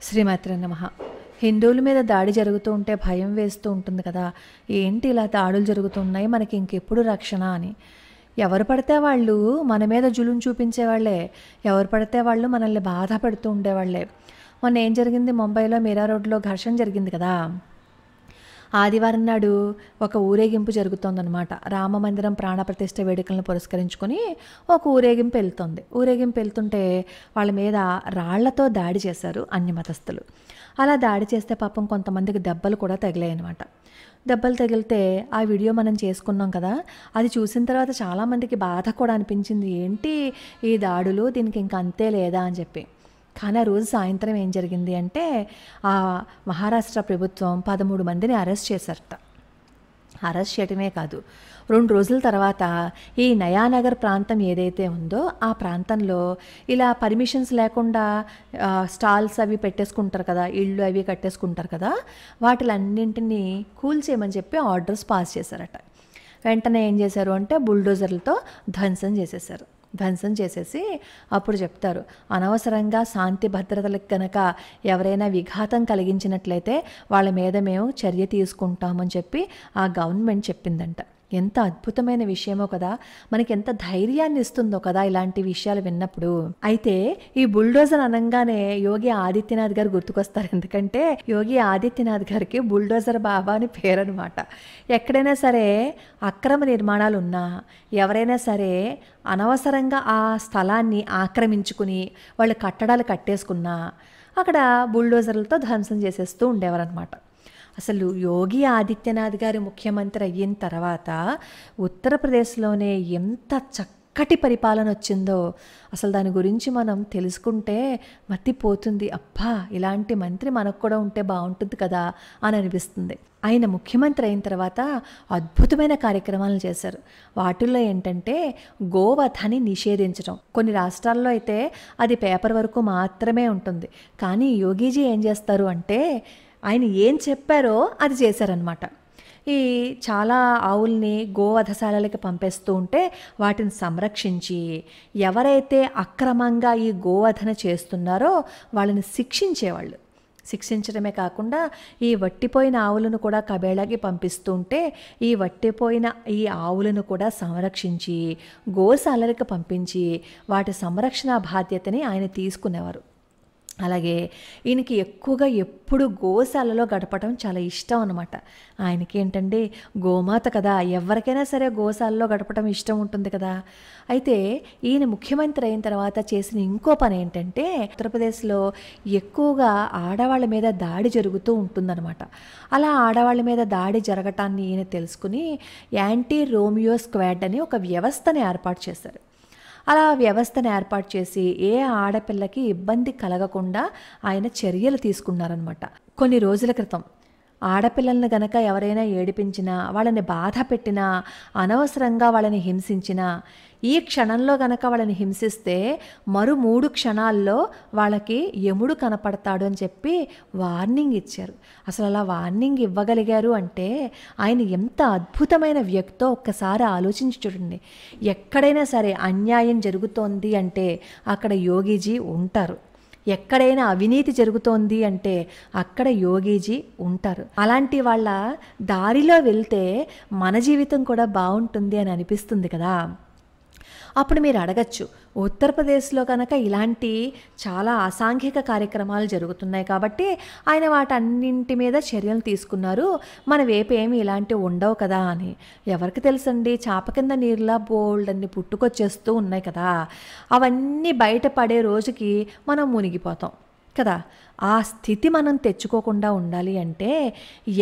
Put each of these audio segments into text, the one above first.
శ్రీమాత్రే నమః. హిందువుల మీద దాడి జరుగుతూ ఉంటే భయం వేస్తూ ఉంటుంది కదా. ఏంటి ఇలా దాడులు జరుగుతున్నాయి, మనకి ఇంకెప్పుడు రక్షణ అని. ఎవరు పడితే వాళ్ళు మన మీద జులుం చూపించేవాళ్ళే, ఎవరు పడితే వాళ్ళు మనల్ని బాధ పెడుతూ ఉండేవాళ్ళే. మొన్న ఏం జరిగింది, ముంబైలో మీరా రోడ్లో ఘర్షణ జరిగింది కదా. ఆదివారం నాడు ఒక ఊరేగింపు జరుగుతోందనమాట. రామమందిరం ప్రాణప్రతిష్ఠ వేడుకలను పురస్కరించుకొని ఒక ఊరేగింపు వెళ్తుంది. ఊరేగింపు వెళ్తుంటే వాళ్ళ మీద రాళ్లతో దాడి చేశారు అన్ని మతస్థులు. అలా దాడి చేస్తే పాపం కొంతమందికి దెబ్బలు కూడా తగిలాయి అనమాట. దెబ్బలు తగిలితే ఆ వీడియో మనం చేసుకున్నాం కదా. అది చూసిన తర్వాత చాలామందికి బాధ కూడా అనిపించింది, ఏంటి ఈ దాడులు, దీనికి ఇంక అంతే లేదా అని చెప్పి. కానీ ఆ రోజు సాయంత్రం ఏం జరిగింది అంటే, ఆ మహారాష్ట్ర ప్రభుత్వం 13 మందిని అరెస్ట్ చేశారట. అరెస్ట్ చేయటమే కాదు, 2 రోజుల తర్వాత ఈ నయానగర్ ప్రాంతం ఏదైతే ఉందో ఆ ప్రాంతంలో ఇలా పర్మిషన్స్ లేకుండా స్టాల్స్ అవి పెట్టేసుకుంటారు కదా, ఇళ్ళు అవి కట్టేసుకుంటారు కదా, వాటిలన్నింటినీ కూల్చేయమని చెప్పి ఆర్డర్స్ పాస్ చేశారట. వెంటనే ఏం చేశారు అంటే బుల్డోజర్లతో ధ్వంసం చేసేసారు. ధ్వంసం చేసేసి అప్పుడు చెప్తారు, అనవసరంగా శాంతి భద్రతలకు కనుక ఎవరైనా విఘాతం కలిగించినట్లయితే వాళ్ళ మీద మేము చర్య తీసుకుంటామని చెప్పి ఆ గవర్నమెంట్ చెప్పిందంట. ఎంత అద్భుతమైన విషయమో కదా, మనకి ఎంత ధైర్యాన్ని ఇస్తుందో కదా ఇలాంటి విషయాలు విన్నప్పుడు. అయితే ఈ బుల్డోజర్ అనగానే యోగి ఆదిత్యనాథ్ గారు గుర్తుకొస్తారు. ఎందుకంటే యోగి ఆదిత్యనాథ్ గారికి బుల్డోజర్ బాబా అని పేరు అనమాట. ఎక్కడైనా సరే అక్రమ నిర్మాణాలు ఉన్నా, ఎవరైనా సరే అనవసరంగా ఆ స్థలాన్ని ఆక్రమించుకుని వాళ్ళు కట్టడాలు కట్టేసుకున్నా అక్కడ బుల్డోజర్లతో ధ్వంసం చేసేస్తూ ఉండేవారనమాట. అసలు యోగి ఆదిత్యనాథ్ గారు ముఖ్యమంత్రి అయిన తర్వాత ఉత్తరప్రదేశ్లోనే ఎంత చక్కటి పరిపాలన వచ్చిందో అసలు దాని గురించి మనం తెలుసుకుంటే మతిపోతుంది. అబ్బా, ఇలాంటి మంత్రి మనకు కూడా ఉంటే బాగుంటుంది కదా అని అనిపిస్తుంది. ఆయన ముఖ్యమంత్రి అయిన తర్వాత అద్భుతమైన కార్యక్రమాలను చేశారు. వాటిల్లో ఏంటంటే గోవధని నిషేధించడం. కొన్ని రాష్ట్రాల్లో అయితే అది పేపర్ వరకు మాత్రమే ఉంటుంది. కానీ యోగీజీ ఏం చేస్తారు అంటే ఆయన ఏం చెప్పారో అది చేశారనమాట. ఈ చాలా ఆవుల్ని గోవధశాలలకి పంపేస్తూ ఉంటే వాటిని సంరక్షించి ఎవరైతే అక్రమంగా ఈ గోవధన చేస్తున్నారో వాళ్ళని శిక్షించేవాళ్ళు. శిక్షించడమే కాకుండా ఈ వట్టిపోయిన ఆవులను కూడా కబేళాకి పంపిస్తూ ఉంటే ఈ వట్టిపోయిన ఈ ఆవులను కూడా సంరక్షించి గోశాలలకు పంపించి వాటి సంరక్షణ బాధ్యతని ఆయన తీసుకునేవారు. అలాగే ఈయనకి ఎక్కువగా ఎప్పుడు గోశాలలో గడపడం చాలా ఇష్టం అనమాట. ఆయనకి ఏంటంటే గోమాత కదా, ఎవరికైనా సరే గోశాలలో గడపడం ఇష్టం ఉంటుంది కదా. అయితే ఈయన ముఖ్యమంత్రి అయిన తర్వాత చేసిన ఇంకో పని ఏంటంటే ఉత్తరప్రదేశ్లో ఎక్కువగా ఆడవాళ్ళ మీద దాడి జరుగుతూ ఉంటుందన్నమాట. అలా ఆడవాళ్ళ మీద దాడి జరగటాన్ని ఈయన తెలుసుకుని యాంటీ రోమియో స్క్వాడ్ అని ఒక వ్యవస్థని ఏర్పాటు చేశారు. అలా వ్యవస్థను ఏర్పాటు చేసి ఏ ఆడపిల్లకి ఇబ్బంది కలగకుండా ఆయన చర్యలు తీసుకున్నారనమాట. కొన్ని రోజుల క్రితం ఆడపిల్లలను గనక ఎవరైనా ఏడిపించినా, వాళ్ళని బాధ పెట్టినా, అనవసరంగా వాళ్ళని హింసించినా, ఈ క్షణంలో గనక వాళ్ళని హింసిస్తే మరో 3 క్షణాల్లో వాళ్ళకి యముడు కనపడతాడు అని చెప్పి వార్నింగ్ ఇచ్చారు. అసలు అలా వార్నింగ్ ఇవ్వగలిగారు అంటే ఆయన ఎంత అద్భుతమైన వ్యక్తో ఒక్కసారి ఆలోచించి చూడండి. ఎక్కడైనా సరే అన్యాయం జరుగుతోంది అంటే అక్కడ యోగీజీ ఉంటారు. ఎక్కడైనా అవినీతి జరుగుతోంది అంటే అక్కడ యోగీజీ ఉంటారు. అలాంటి వాళ్ళ దారిలో వెళ్తే మన జీవితం కూడా బాగుంటుంది అని అనిపిస్తుంది కదా. అప్పుడు మీరు అడగచ్చు, ఉత్తరప్రదేశ్లో కనుక ఇలాంటి చాలా అసాంఘిక కార్యక్రమాలు జరుగుతున్నాయి కాబట్టి ఆయన వాటన్నింటి మీద చర్యలు తీసుకున్నారు, మన వైపు ఏమి ఇలాంటివి ఉండవు కదా అని. ఎవరికి తెలుసండి, చాప కింద నీరులా బోల్డ్ అన్ని పుట్టుకొచ్చేస్తూ ఉన్నాయి కదా. అవన్నీ బయటపడే రోజుకి మనం మునిగిపోతాం కదా. ఆ స్థితి మనం తెచ్చుకోకుండా ఉండాలి అంటే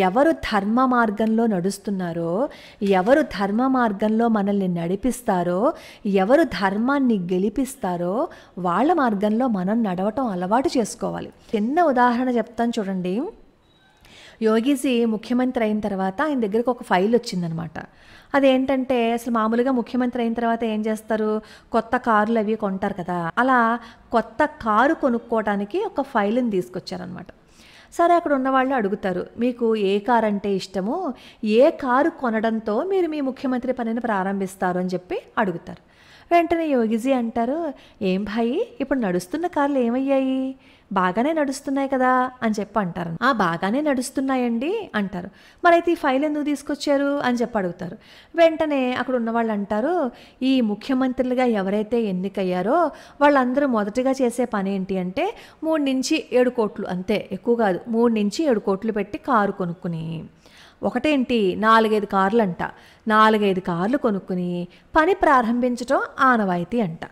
ఎవరు ధర్మ మార్గంలో నడుస్తున్నారో, ఎవరు ధర్మ మార్గంలో మనల్ని నడిపిస్తారో, ఎవరు ధర్మాన్ని గెలిపిస్తారో వాళ్ళ మార్గంలో మనం నడవటం అలవాటు చేసుకోవాలి. చిన్న ఉదాహరణ చెప్తాను చూడండి. యోగీజీ ముఖ్యమంత్రి అయిన తర్వాత ఆయన దగ్గరికి ఒక ఫైల్ వచ్చిందనమాట. అదేంటంటే అసలు మామూలుగా ముఖ్యమంత్రి అయిన తర్వాత ఏం చేస్తారు, కొత్త కార్లు అవి కొంటారు కదా. అలా కొత్త కారు కొనుక్కోవడానికి ఒక ఫైల్ని తీసుకొచ్చారనమాట. సరే, అక్కడ ఉన్నవాళ్ళు అడుగుతారు, మీకు ఏ కారు అంటే ఇష్టము, ఏ కారు కొనడంతో మీరు మీ ముఖ్యమంత్రి పనిని ప్రారంభిస్తారు అని చెప్పి అడుగుతారు. వెంటనే యోగిజీ అంటారు, ఏం భాయి ఇప్పుడు నడుస్తున్న కార్లు ఏమయ్యాయి, బాగానే నడుస్తున్నాయి కదా అని చెప్పి అంటారు. బాగానే నడుస్తున్నాయండి అంటారు. మరైతే ఈ ఫైల్ ఎందుకు తీసుకొచ్చారు అని చెప్పి అడుగుతారు. వెంటనే అక్కడ ఉన్న వాళ్ళు అంటారు, ఈ ముఖ్యమంత్రులుగా ఎవరైతే ఎన్నికయ్యారో వాళ్ళందరూ మొదటిగా చేసే పని ఏంటి అంటే 3 నుంచి 7 కోట్లు, అంతే, ఎక్కువ కాదు, 3 నుంచి 7 కోట్లు పెట్టి కారు కొనుక్కుని, ఒకటేంటి 4-5 కార్లు అంట, 4-5 కార్లు కొనుక్కుని పని ప్రారంభించడం ఆనవాయితీ అంట.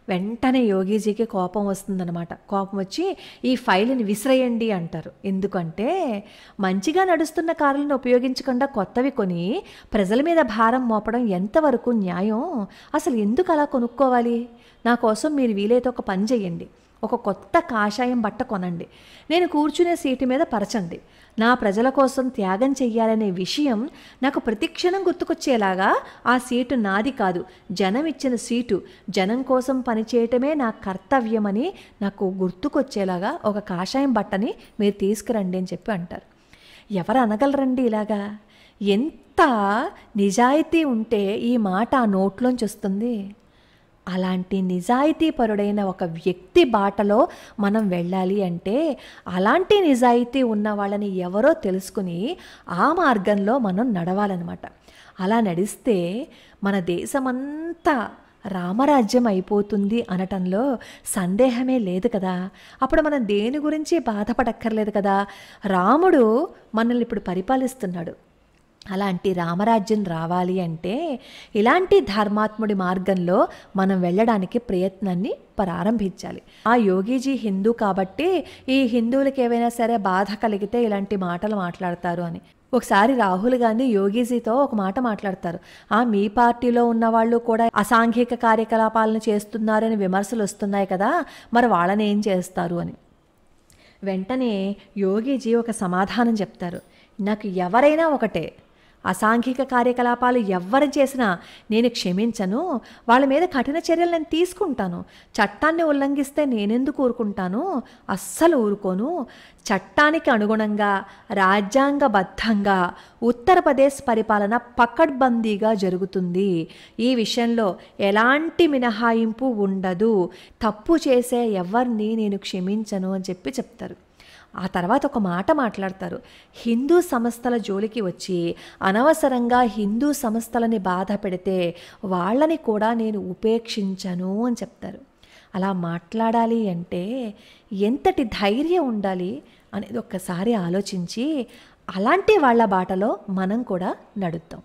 వెంటనే యోగీజీకి కోపం వస్తుందన్నమాట. కోపం వచ్చి ఈ ఫైల్ని విసిరేయండి అంటారు. ఎందుకంటే మంచిగా నడుస్తున్న కార్లను ఉపయోగించకుండా కొత్తవి కొని ప్రజల మీద భారం మోపడం ఎంతవరకు న్యాయం? అసలు ఎందుకు అలా కొనుక్కోవాలి? నా కోసం మీరు వీలైతే ఒక పని చెయ్యండి, ఒక కొత్త కాషాయం బట్ట కొనండి, నేను కూర్చునే సీటు మీద పరచండి. నా ప్రజల కోసం త్యాగం చెయ్యాలనే విషయం నాకు ప్రతిక్షణం గుర్తుకొచ్చేలాగా, ఆ సీటు నాది కాదు, జనం ఇచ్చిన సీటు, జనం కోసం పనిచేయటమే నా కర్తవ్యమని నాకు గుర్తుకొచ్చేలాగా ఒక కాషాయం బట్టని మీరు తీసుకురండి అని చెప్పి అంటారు. ఎవరు అనగలరండి ఇలాగా? ఎంత నిజాయితీ ఉంటే ఈ మాట ఆ నోట్లోంచి వస్తుంది? అలాంటి నిజాయితీపరుడైన ఒక వ్యక్తి బాటలో మనం వెళ్ళాలి అంటే అలాంటి నిజాయితీ ఉన్న వాళ్ళని ఎవరో తెలుసుకుని ఆ మార్గంలో మనం నడవాలన్నమాట. అలా నడిస్తే మన దేశమంతా రామరాజ్యం అయిపోతుంది అనటంలో సందేహమే లేదు కదా. అప్పుడు మనం దేని గురించి బాధపడక్కర్లేదు కదా. రాముడు మనల్ని ఇప్పుడు పరిపాలిస్తున్నాడు. అలాంటి రామరాజ్యం రావాలి అంటే ఇలాంటి ధర్మాత్ముడి మార్గంలో మనం వెళ్ళడానికి ప్రయత్నాన్ని ప్రారంభించాలి. ఆ యోగీజీ హిందూ కాబట్టి ఈ హిందువులకి ఏవైనా సరే బాధ కలిగితే ఇలాంటి మాటలు మాట్లాడతారు అని. ఒకసారి రాహుల్ గాంధీ యోగీజీతో ఒక మాట మాట్లాడతారు. మీ పార్టీలో ఉన్న వాళ్ళు కూడా అసాంఘిక కార్యకలాపాలను చేస్తున్నారని విమర్శలు వస్తున్నాయి కదా, మరి వాళ్ళని ఏం చేస్తారు అని. వెంటనే యోగీజీ ఒక సమాధానం చెప్తారు. నాకు ఎవరైనా ఒకటే, అసాంఘిక కార్యకలాపాలు ఎవ్వరు చేసినా నేను క్షమించను, వాళ్ళ మీద కఠిన చర్యలు నేను తీసుకుంటాను. చట్టాన్ని ఉల్లంఘిస్తే నేనెందుకు ఊరుకుంటాను? అస్సలు ఊరుకోను. చట్టానికి అనుగుణంగా రాజ్యాంగబద్ధంగా ఉత్తరప్రదేశ్ పరిపాలన పకడ్బందీగా జరుగుతుంది. ఈ విషయంలో ఎలాంటి మినహాయింపు ఉండదు. తప్పు చేసే ఎవరిని నేను క్షమించను అని చెప్తారు. ఆ తర్వాత ఒక మాట మాట్లాడతారు. హిందూ సంస్థల జోలికి వచ్చి అనవసరంగా హిందూ సంస్థలని బాధ పెడితే వాళ్ళని కూడా నేను ఉపేక్షించను అని చెప్తారు. అలా మాట్లాడాలి అంటే ఎంతటి ధైర్యం ఉండాలి అనేది ఒక్కసారి ఆలోచించి అలాంటి వాళ్ళ బాటలో మనం కూడా నడుద్దాం.